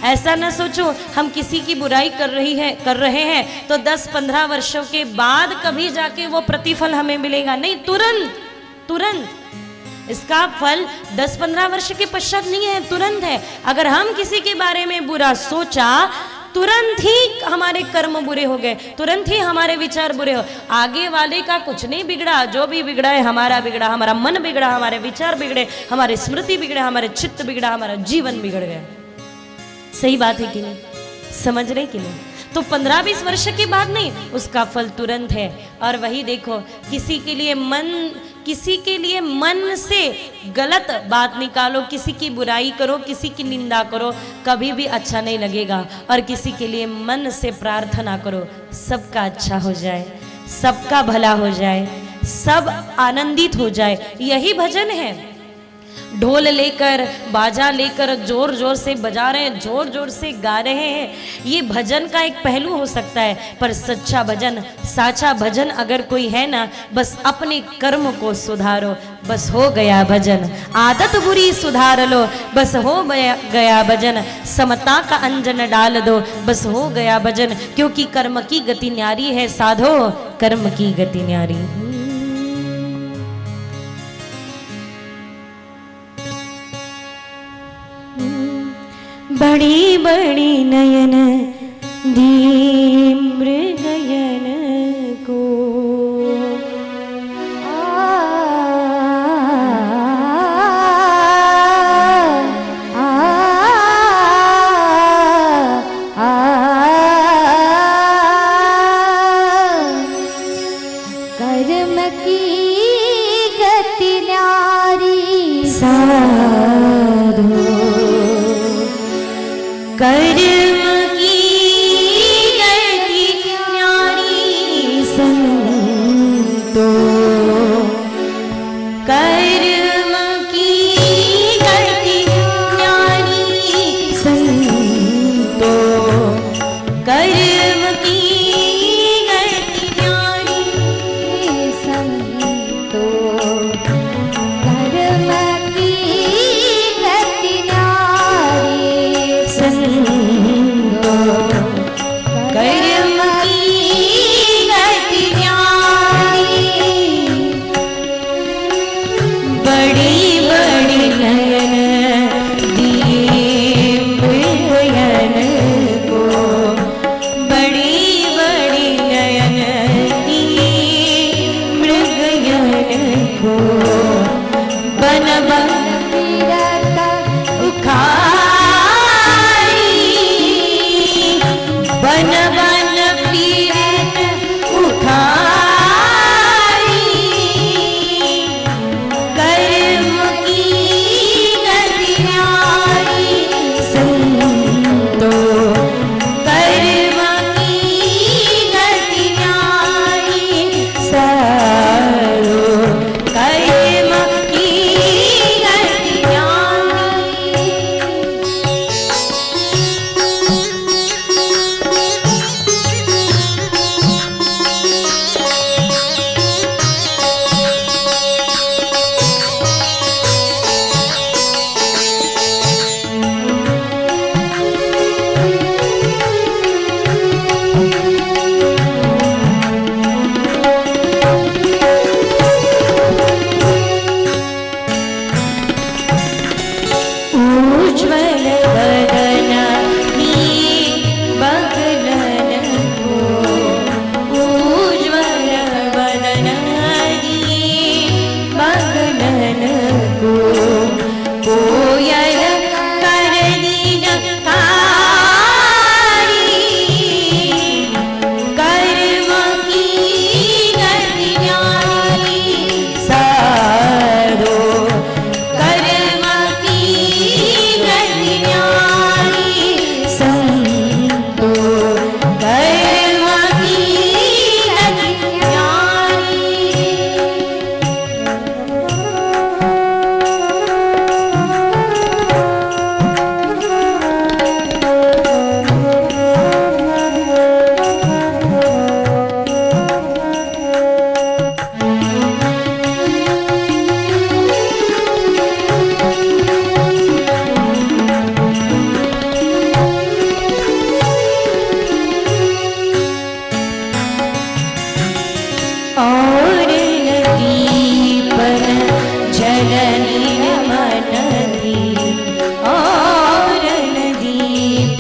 ऐसा न सोचो हम किसी की बुराई कर रहे हैं तो 10-15 वर्षों के बाद कभी जाके वो प्रतिफल हमें मिलेगा। नहीं, तुरंत इसका फल 10-15 वर्ष के पश्चात नहीं है, तुरंत है। अगर हम किसी के बारे में बुरा सोचा, तुरंत ही हमारे कर्म बुरे हो गए, तुरंत ही हमारे विचार बुरे हो। आगे वाले का कुछ नहीं बिगड़ा, जो भी बिगड़ा है हमारा बिगड़ा, हमारा मन बिगड़ा, हमारे विचार बिगड़े, हमारी स्मृति बिगड़े, हमारे चित्त बिगड़ा, हमारा जीवन बिगड़ गया। सही बात है कि नहीं? समझ रहे कि नहीं? तो 15-20 वर्ष के बाद नहीं, उसका फल तुरंत है। और वही देखो, किसी के लिए मन से गलत बात निकालो, किसी की बुराई करो, किसी की निंदा करो, कभी भी अच्छा नहीं लगेगा। और किसी के लिए मन से प्रार्थना करो, सबका अच्छा हो जाए, सबका भला हो जाए, सब आनंदित हो जाए। यही भजन है। ढोल लेकर, बाजा लेकर जोर जोर से बजा रहे हैं, जोर जोर से गा रहे हैं, ये भजन का एक पहलू हो सकता है। पर सच्चा भजन, साचा भजन अगर कोई है ना, बस अपने कर्म को सुधारो, बस हो गया भजन। आदत बुरी सुधार लो, बस हो गया भजन। समता का अंजन डाल दो, बस हो गया भजन। क्योंकि कर्म की गति न्यारी है साधो, कर्म की गति न्यारी। बड़ी बड़ी नयन दी मृगयन को, कर्म की गति न्यारी साधो, कर्म की गति न्यारी संतो, कर्म की गति न्यारी संतो, कर्म की गति न्यारी संतो, कर्म की गति न्यारी संतो, कर्म की गति न्यारी। बड़ी बड़ी नयन दिए मृगयन को,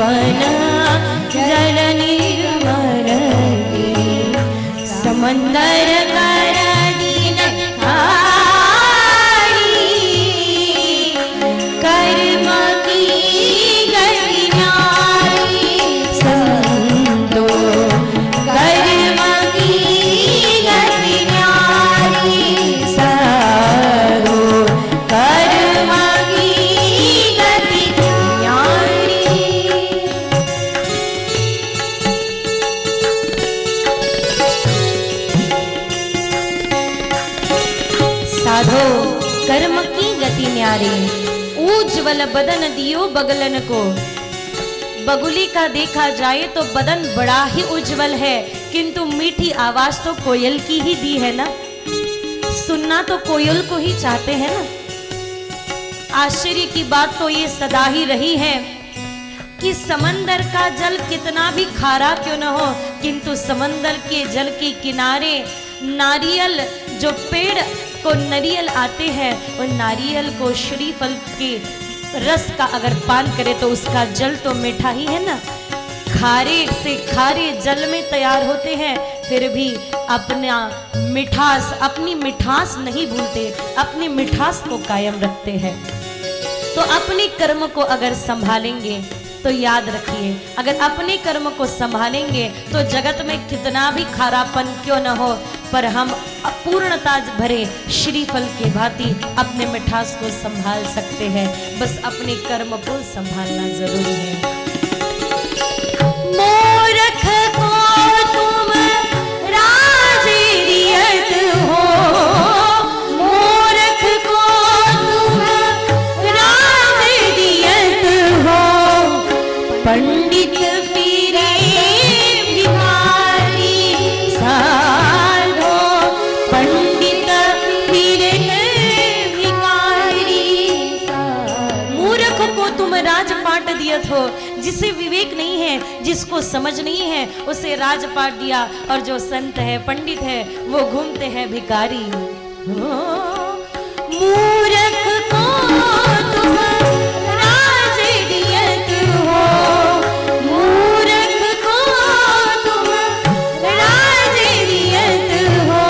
मन जल निर्मल समंदर कर दीन हारी कर्म की गति न्यारी संतो कर्म की गति न्यारी सरो कर्म की गति न्यारी। साधो कर्म की गति न्यारी उज्ज्वल बदन दियो बगलन को। बगुली का देखा जाए तो बदन बड़ा ही उज्जवल है, किंतु मीठी आवाज तो कोयल की ही दी है ना। सुनना तो कोयल को ही चाहते हैं ना। आश्चर्य की बात तो ये सदा ही रही है कि समंदर का जल कितना भी खारा क्यों न हो, किंतु समंदर के जल के किनारे नारियल जो पेड़ को नारियल आते हैं, और नारियल को श्रीफल के रस का अगर पान करे तो उसका जल तो मीठा ही है ना। खारे से खारे जल में तैयार होते हैं, फिर भी अपनी मिठास नहीं भूलते, अपनी मिठास को कायम रखते हैं। तो अपने कर्म को अगर संभालेंगे तो याद रखिए, अगर अपने कर्म को संभालेंगे तो जगत में कितना भी खारापन क्यों न हो, पर हम अपूर्णता भरे श्रीफल के भांति अपने मिठास को संभाल सकते हैं। बस अपने कर्म को संभालना जरूरी है। मूर्ख को तुम राजरियत हो, मूर्ख को तुम राजरियत हो, पंडित फिरे भिखारी साधो, पंडित फिरे भिखारी। मूर्ख को तुम राजपाट दियत हो, जिसे विवेक नहीं है, जिसको समझ नहीं है, उसे राजपाट दिया, और जो संत है पंडित है वो घूमते हैं भिखारी। मूर्ख को तुम राजरियत हो, मूर्ख को तुम राजरियत हो,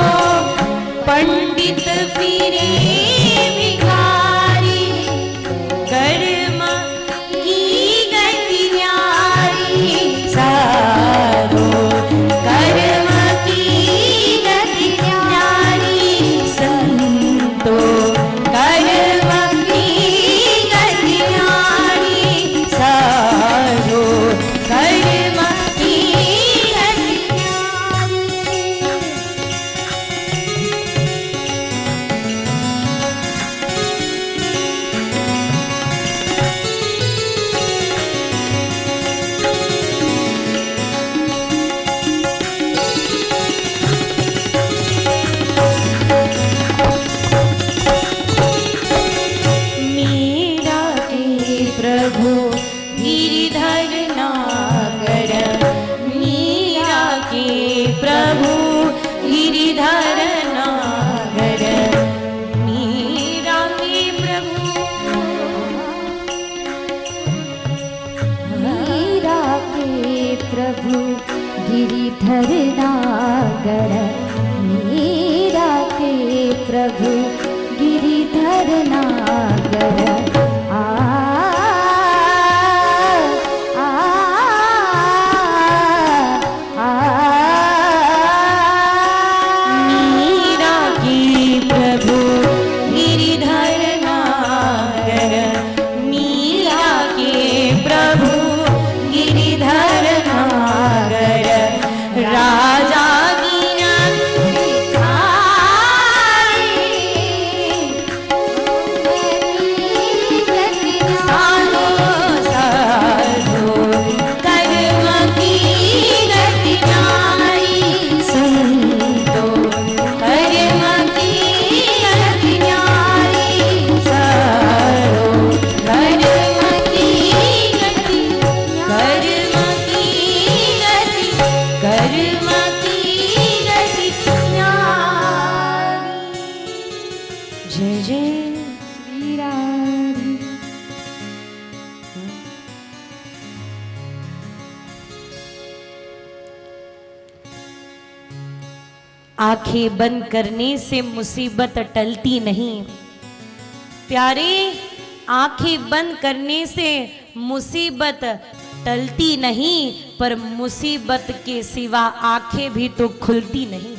पंडित फिरे भिखारी कर्म की गति न्यारी साधो कर्म की गति न्यारी संतो कर्म की गति न्यारी साधो कर्म की गति मीरा के प्रभु गिरिधर नागर, मीरा के प्रभु गिरिधर नागर, मीरा के प्रभु मीरा के प्रभु गिरिधर नागर, मीरा के प्रभु गिरिधर नागर। मीरा के प्रभु गिरिधर नागर, मीरा के प्रभु गिरिधर नागर, राजा गिरा भिखारी आंखें बंद करने से मुसीबत टलती नहीं। प्यारे, आंखें बंद करने से मुसीबत टलती नहीं, पर मुसीबत के सिवा आंखें भी तो खुलती नहीं।